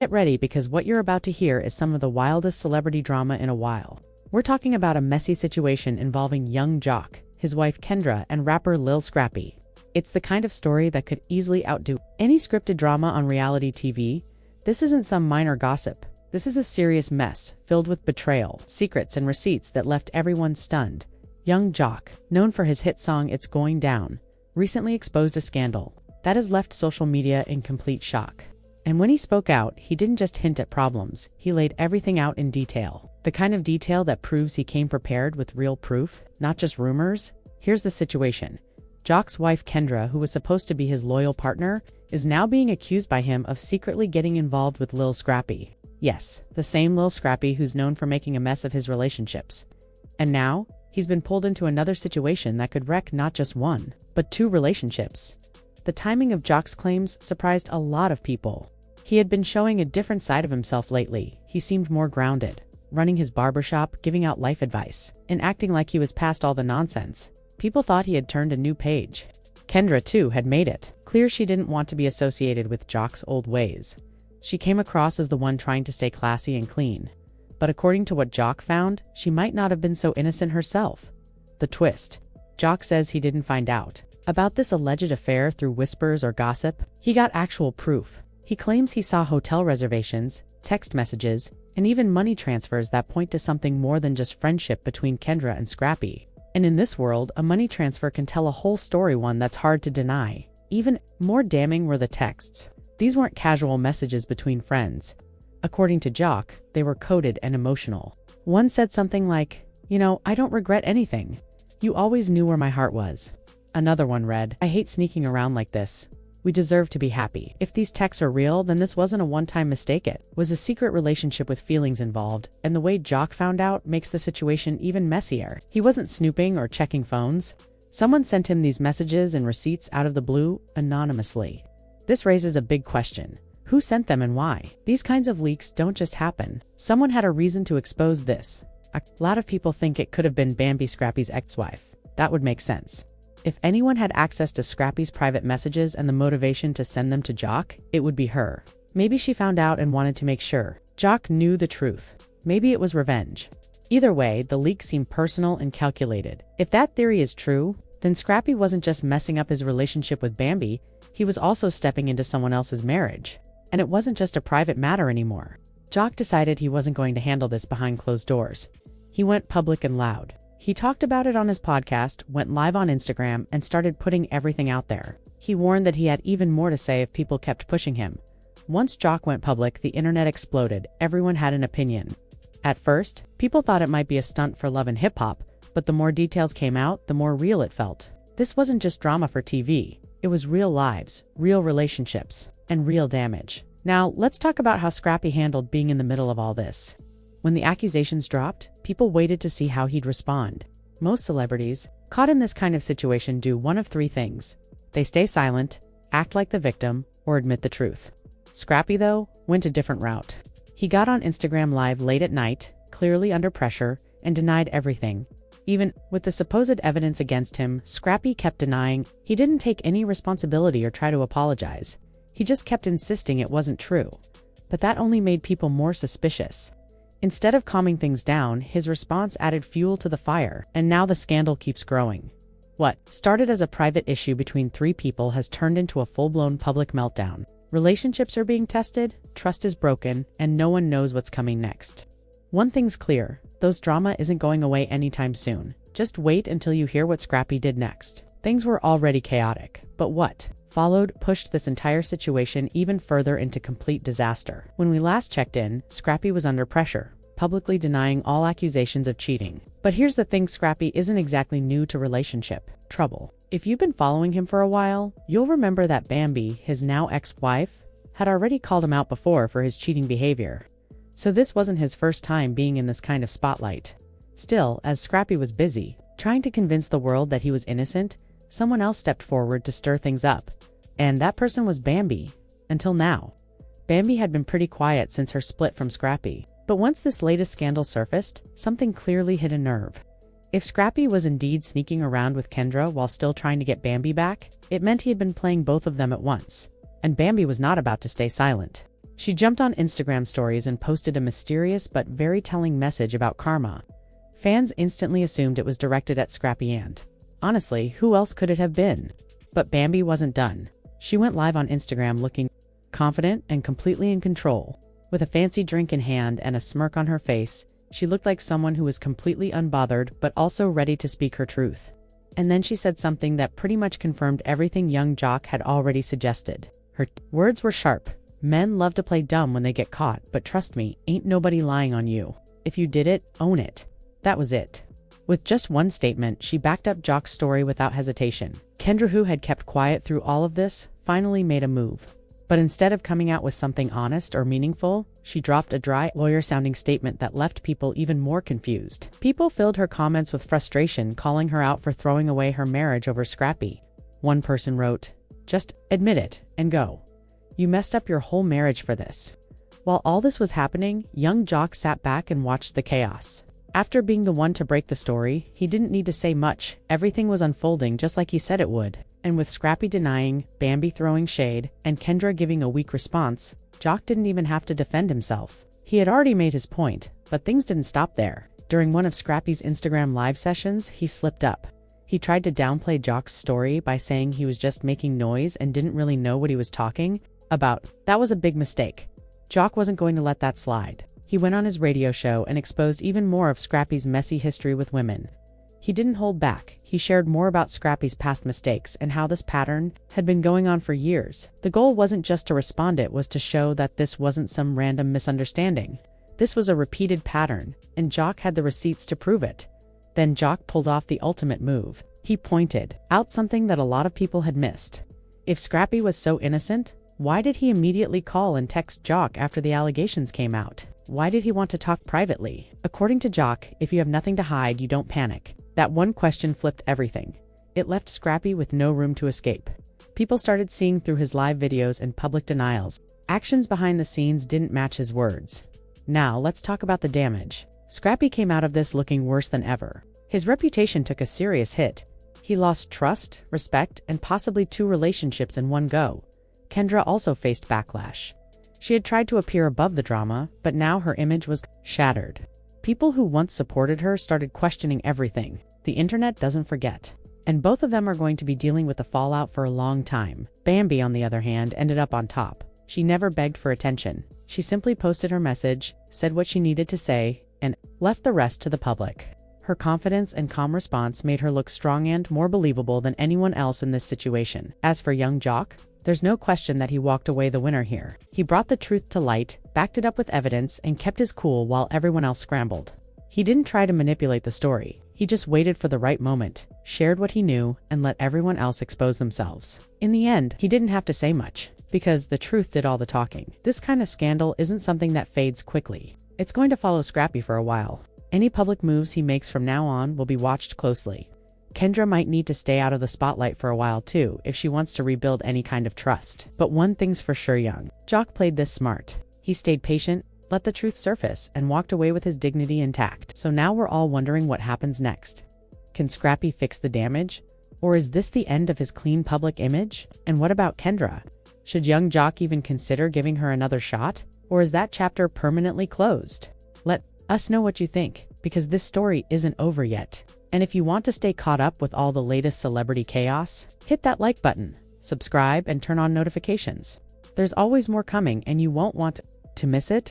Get ready because what you're about to hear is some of the wildest celebrity drama in a while. We're talking about a messy situation involving young Jock, his wife Kendra, and rapper Lil Scrappy. It's the kind of story that could easily outdo any scripted drama on reality TV. This isn't some minor gossip. This is a serious mess, filled with betrayal, secrets, and receipts that left everyone stunned. Young Jock, known for his hit song It's Going Down, recently exposed a scandal that has left social media in complete shock. And when he spoke out, he didn't just hint at problems, he laid everything out in detail. The kind of detail that proves he came prepared with real proof, not just rumors. Here's the situation. Jock's wife Kendra, who was supposed to be his loyal partner, is now being accused by him of secretly getting involved with Lil Scrappy. Yes, the same Lil Scrappy who's known for making a mess of his relationships. And now, he's been pulled into another situation that could wreck not just one, but two relationships. The timing of Jock's claims surprised a lot of people. He had been showing a different side of himself lately. He seemed more grounded, running his barbershop, giving out life advice, and acting like he was past all the nonsense. People thought he had turned a new page. Kendra, too, had made it clear she didn't want to be associated with Jock's old ways. She came across as the one trying to stay classy and clean. But according to what Jock found, she might not have been so innocent herself. The twist. Jock says he didn't find out about this alleged affair through whispers or gossip. He got actual proof. He claims he saw hotel reservations, text messages, and even money transfers that point to something more than just friendship between Kendra and Scrappy. And in this world, a money transfer can tell a whole story, one that's hard to deny. Even more damning were the texts. These weren't casual messages between friends. According to Jock, they were coded and emotional. One said something like, I don't regret anything. You always knew where my heart was. Another one read, I hate sneaking around like this. We deserve to be happy. If these texts are real, then this wasn't a one-time mistake. It was a secret relationship with feelings involved, and the way Jock found out makes the situation even messier. He wasn't snooping or checking phones. Someone sent him these messages and receipts out of the blue, anonymously. This raises a big question. Who sent them and why? These kinds of leaks don't just happen. Someone had a reason to expose this. A lot of people think it could have been Bambi, Scrappy's ex-wife. That would make sense. If anyone had access to Scrappy's private messages and the motivation to send them to Jock, it would be her. Maybe she found out and wanted to make sure Jock knew the truth. Maybe it was revenge. Either way, the leaks seem personal and calculated. If that theory is true, then Scrappy wasn't just messing up his relationship with Bambi, he was also stepping into someone else's marriage. And it wasn't just a private matter anymore. Jock decided he wasn't going to handle this behind closed doors. He went public and loud. He talked about it on his podcast, went live on Instagram, and started putting everything out there. He warned that he had even more to say if people kept pushing him. Once Jock went public, the internet exploded. Everyone had an opinion. At first, people thought it might be a stunt for love and hip-hop, but the more details came out, the more real it felt. This wasn't just drama for TV. It was real lives, real relationships, and real damage. Now, let's talk about how Scrappy handled being in the middle of all this. When the accusations dropped, people waited to see how he'd respond. Most celebrities, caught in this kind of situation, do one of three things. They stay silent, act like the victim, or admit the truth. Scrappy, though, went a different route. He got on Instagram Live late at night, clearly under pressure, and denied everything. Even with the supposed evidence against him, Scrappy kept denying. He didn't take any responsibility or try to apologize. He just kept insisting it wasn't true. But that only made people more suspicious. Instead of calming things down, his response added fuel to the fire, and now the scandal keeps growing. What started as a private issue between three people has turned into a full-blown public meltdown. Relationships are being tested, trust is broken, and no one knows what's coming next. One thing's clear, those drama isn't going away anytime soon. Just wait until you hear what Scrappy did next. Things were already chaotic, but what followed pushed this entire situation even further into complete disaster. When we last checked in, Scrappy was under pressure, publicly denying all accusations of cheating. But here's the thing, Scrappy isn't exactly new to relationship trouble. If you've been following him for a while, you'll remember that Bambi, his now ex-wife, had already called him out before for his cheating behavior. So this wasn't his first time being in this kind of spotlight. Still, as Scrappy was busy trying to convince the world that he was innocent, someone else stepped forward to stir things up. And that person was Bambi. Until now. Bambi had been pretty quiet since her split from Scrappy. But once this latest scandal surfaced, something clearly hit a nerve. If Scrappy was indeed sneaking around with Kendra while still trying to get Bambi back, it meant he had been playing both of them at once. And Bambi was not about to stay silent. She jumped on Instagram stories and posted a mysterious but very telling message about karma. Fans instantly assumed it was directed at Scrappy and, honestly, who else could it have been? But Bambi wasn't done. She went live on Instagram looking confident and completely in control. With a fancy drink in hand and a smirk on her face, she looked like someone who was completely unbothered but also ready to speak her truth. And then she said something that pretty much confirmed everything young Jock had already suggested. Her words were sharp. Men love to play dumb when they get caught, but trust me, ain't nobody lying on you. If you did it, own it. That was it. With just one statement, she backed up Jock's story without hesitation. Kendra, who had kept quiet through all of this, finally made a move. But instead of coming out with something honest or meaningful, she dropped a dry, lawyer-sounding statement that left people even more confused. People filled her comments with frustration, calling her out for throwing away her marriage over Scrappy. One person wrote, "Just admit it and go. You messed up your whole marriage for this." While all this was happening, young Jock sat back and watched the chaos. After being the one to break the story, he didn't need to say much. Everything was unfolding just like he said it would. And with Scrappy denying, Bambi throwing shade, and Kendra giving a weak response, Jock didn't even have to defend himself. He had already made his point, but things didn't stop there. During one of Scrappy's Instagram live sessions, he slipped up. He tried to downplay Jock's story by saying he was just making noise and didn't really know what he was talking about. That was a big mistake. Jock wasn't going to let that slide. He went on his radio show and exposed even more of Scrappy's messy history with women. He didn't hold back. He shared more about Scrappy's past mistakes and how this pattern had been going on for years. The goal wasn't just to respond, it was to show that this wasn't some random misunderstanding. This was a repeated pattern, and Jock had the receipts to prove it. Then Jock pulled off the ultimate move. He pointed out something that a lot of people had missed. If Scrappy was so innocent, why did he immediately call and text Jock after the allegations came out? Why did he want to talk privately? According to Jock, if you have nothing to hide, you don't panic. That one question flipped everything. It left Scrappy with no room to escape. People started seeing through his live videos and public denials. Actions behind the scenes didn't match his words. Now, let's talk about the damage. Scrappy came out of this looking worse than ever. His reputation took a serious hit. He lost trust, respect, and possibly 2 relationships in one go. Kendra also faced backlash. She had tried to appear above the drama, but now her image was shattered. People who once supported her started questioning everything. The internet doesn't forget. And both of them are going to be dealing with the fallout for a long time. Bambi, on the other hand, ended up on top. She never begged for attention. She simply posted her message, said what she needed to say, and left the rest to the public. Her confidence and calm response made her look strong and more believable than anyone else in this situation. As for young Jock, there's no question that he walked away the winner here. He brought the truth to light, backed it up with evidence, and kept his cool while everyone else scrambled. He didn't try to manipulate the story. He just waited for the right moment, shared what he knew, and let everyone else expose themselves. In the end, he didn't have to say much, because the truth did all the talking. This kind of scandal isn't something that fades quickly. It's going to follow Scrappy for a while. Any public moves he makes from now on will be watched closely. Kendra might need to stay out of the spotlight for a while too if she wants to rebuild any kind of trust. But one thing's for sure, young Jock played this smart. He stayed patient, let the truth surface, and walked away with his dignity intact. So now we're all wondering what happens next. Can Scrappy fix the damage? Or is this the end of his clean public image? And what about Kendra? Should young Jock even consider giving her another shot? Or is that chapter permanently closed? Let us know what you think, because this story isn't over yet. And if you want to stay caught up with all the latest celebrity chaos, hit that like button, subscribe, and turn on notifications. There's always more coming, and you won't want to miss it.